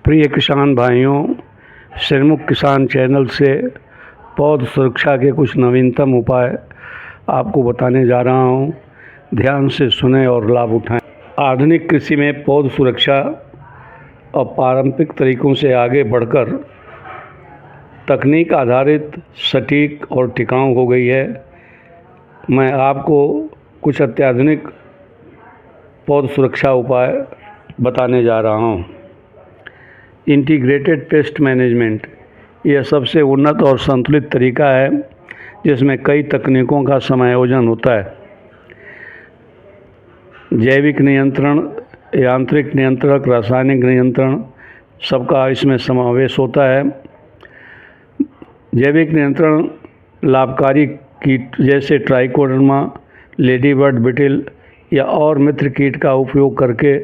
प्रिय किसान भाइयों, श्रीमुख किसान चैनल से पौध सुरक्षा के कुछ नवीनतम उपाय आपको बताने जा रहा हूं। ध्यान से सुनें और लाभ उठाएं। आधुनिक कृषि में पौध सुरक्षा और पारंपरिक तरीकों से आगे बढ़कर तकनीक आधारित, सटीक और टिकाऊ हो गई है। मैं आपको कुछ अत्याधुनिक पौध सुरक्षा उपाय बताने जा रहा हूं। इंटीग्रेटेड पेस्ट मैनेजमेंट यह सबसे उन्नत और संतुलित तरीका है जिसमें कई तकनीकों का समायोजन होता है। जैविक नियंत्रण, यांत्रिक नियंत्रक, रासायनिक नियंत्रण सबका इसमें समावेश होता है। जैविक नियंत्रण लाभकारी कीट जैसे ट्राइकोडर्मा, लेडीबर्ड बिटिल या और मित्र कीट का उपयोग करके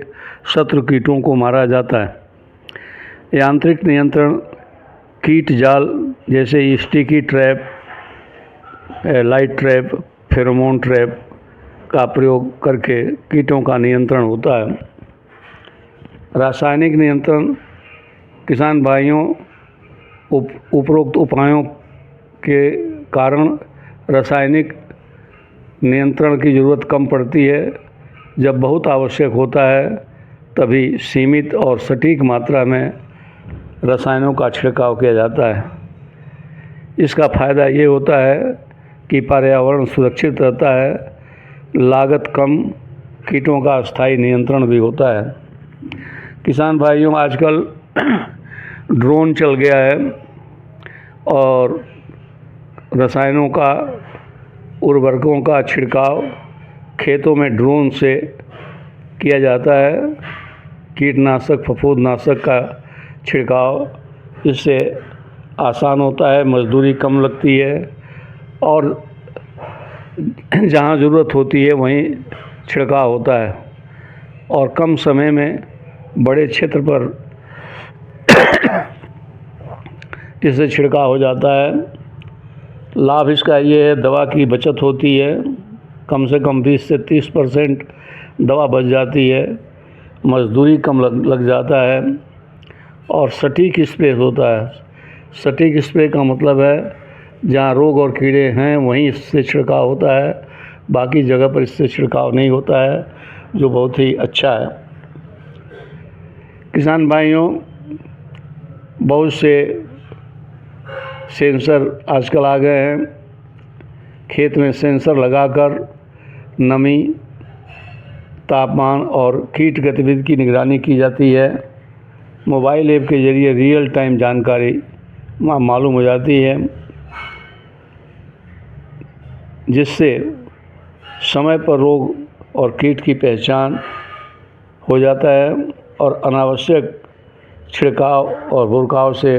शत्रु कीटों को मारा जाता है। यांत्रिक नियंत्रण कीट जाल जैसे sticky trap, light trap, pheromone trap का प्रयोग करके कीटों का नियंत्रण होता है। रासायनिक नियंत्रण किसान भाइयों, उपरोक्त उपायों के कारण रासायनिक नियंत्रण की ज़रूरत कम पड़ती है। जब बहुत आवश्यक होता है तभी सीमित और सटीक मात्रा में रसायनों का छिड़काव किया जाता है। इसका फ़ायदा ये होता है कि पर्यावरण सुरक्षित रहता है, लागत कम, कीटों का स्थायी नियंत्रण भी होता है। किसान भाइयों, आजकल ड्रोन चल गया है और रसायनों का, उर्वरकों का छिड़काव खेतों में ड्रोन से किया जाता है। कीटनाशक, फफूंदनाशक का छिड़काव, इससे आसान होता है, मजदूरी कम लगती है और जहाँ ज़रूरत होती है वहीं छिड़काव होता है और कम समय में बड़े क्षेत्र पर इससे छिड़काव हो जाता है। लाभ इसका ये है, दवा की बचत होती है, कम से कम 20 से 30% दवा बच जाती है, मजदूरी कम लग जाता है और सटीक स्प्रे होता है। सटीक स्प्रे का मतलब है जहाँ रोग और कीड़े हैं वहीं इससे छिड़काव होता है, बाकी जगह पर इससे छिड़काव नहीं होता है, जो बहुत ही अच्छा है। किसान भाइयों, बहुत से सेंसर आजकल आ गए हैं। खेत में सेंसर लगाकर नमी, तापमान और कीट गतिविधि की निगरानी की जाती है। मोबाइल ऐप के ज़रिए रियल टाइम जानकारी मालूम हो जाती है, जिससे समय पर रोग और कीट की पहचान हो जाता है और अनावश्यक छिड़काव और बुरकाव से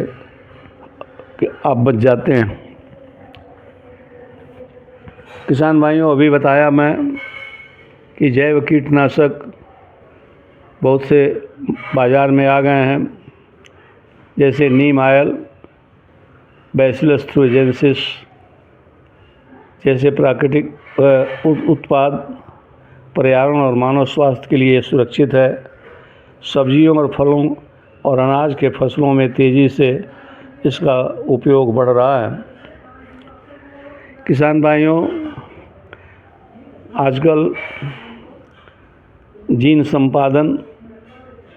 आप बच जाते हैं। किसान भाइयों, अभी बताया मैं कि जैव कीटनाशक बहुत से बाज़ार में आ गए हैं, जैसे नीम ऑयल, बैसिलस थ्रोजेंसिस जैसे प्राकृतिक उत्पाद पर्यावरण और मानव स्वास्थ्य के लिए सुरक्षित है। सब्जियों और फलों और अनाज के फसलों में तेज़ी से इसका उपयोग बढ़ रहा है। किसान भाइयों, आजकल जीन संपादन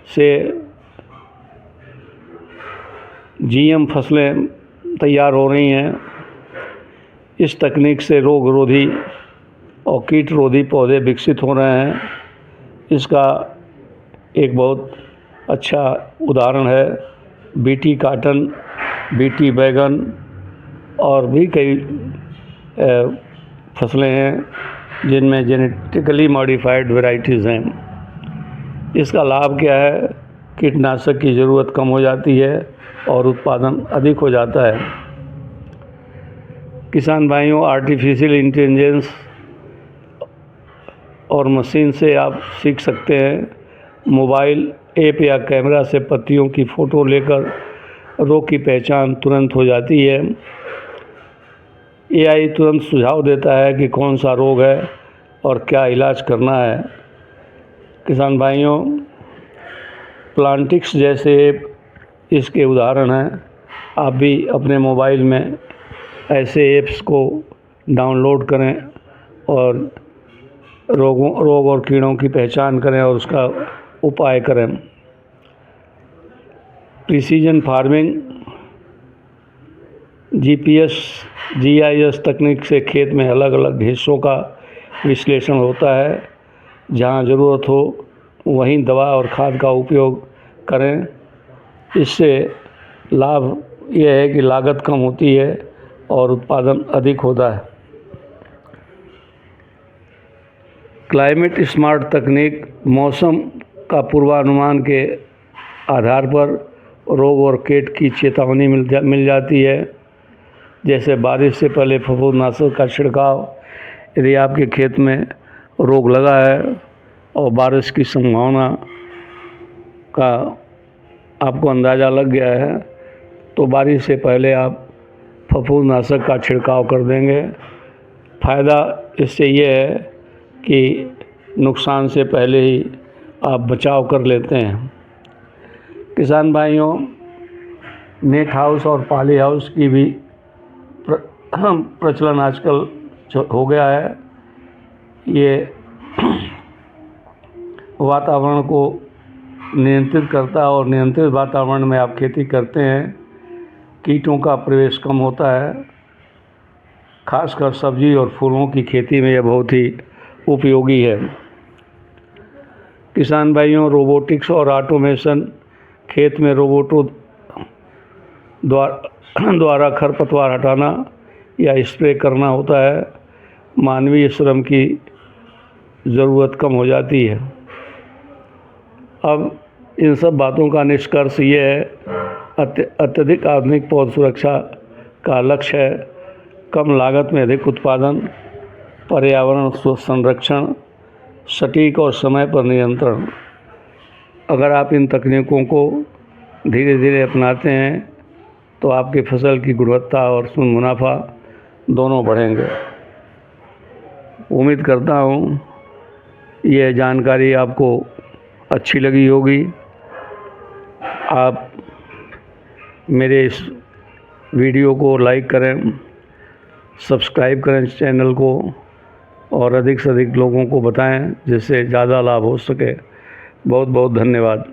से जीएम फसलें तैयार हो रही हैं। इस तकनीक से रोग रोधी और कीट रोधी पौधे विकसित हो रहे हैं। इसका एक बहुत अच्छा उदाहरण है बीटी काटन, बीटी बैगन और भी कई फसलें हैं जिनमें जेनेटिकली मॉडिफाइड वैरायटीज़ हैं। इसका लाभ क्या है? कीटनाशक की ज़रूरत कम हो जाती है और उत्पादन अधिक हो जाता है। किसान भाइयों, आर्टिफिशियल इंटेलिजेंस और मशीन से आप सीख सकते हैं। मोबाइल ऐप या कैमरा से पत्तियों की फ़ोटो लेकर रोग की पहचान तुरंत हो जाती है। एआई तुरंत सुझाव देता है कि कौन सा रोग है और क्या इलाज करना है। किसान भाइयों, प्लांटिक्स जैसे इसके उदाहरण हैं। आप भी अपने मोबाइल में ऐसे ऐप्स को डाउनलोड करें और रोग और कीड़ों की पहचान करें और उसका उपाय करें। प्रिसीजन फार्मिंग GIS तकनीक से खेत में अलग अलग हिस्सों का विश्लेषण होता है। जहाँ ज़रूरत हो वहीं दवा और खाद का उपयोग करें। इससे लाभ यह है कि लागत कम होती है और उत्पादन अधिक होता है। क्लाइमेट स्मार्ट तकनीक मौसम का पूर्वानुमान के आधार पर रोग और कीट की चेतावनी मिल जाती है। जैसे बारिश से पहले फफूंदनाशक का छिड़काव। यदि आपके खेत में रोग लगा है और बारिश की संभावना का आपको अंदाज़ा लग गया है तो बारिश से पहले आप फफूंदनाशक का छिड़काव कर देंगे। फ़ायदा इससे ये है कि नुकसान से पहले ही आप बचाव कर लेते हैं। किसान भाइयों, नेट हाउस और पॉली हाउस की भी प्रचलन आजकल हो गया है। ये वातावरण को नियंत्रित करता है और नियंत्रित वातावरण में आप खेती करते हैं, कीटों का प्रवेश कम होता है। खासकर सब्जी और फूलों की खेती में यह बहुत ही उपयोगी है। किसान भाइयों, रोबोटिक्स और ऑटोमेशन खेत में रोबोटों द्वारा खरपतवार हटाना या स्प्रे करना होता है। मानवीय श्रम की ज़रूरत कम हो जाती है। अब इन सब बातों का निष्कर्ष ये है, अत्यधिक आधुनिक पौध सुरक्षा का लक्ष्य है कम लागत में अधिक उत्पादन, पर्यावरण संरक्षण, सटीक और समय पर नियंत्रण। अगर आप इन तकनीकों को धीरे धीरे अपनाते हैं तो आपकी फसल की गुणवत्ता और मुनाफा दोनों बढ़ेंगे। उम्मीद करता हूँ यह जानकारी आपको अच्छी लगी होगी। आप मेरे इस वीडियो को लाइक करें, सब्सक्राइब करें चैनल को और अधिक से अधिक लोगों को बताएं जिससे ज़्यादा लाभ हो सके। बहुत बहुत धन्यवाद।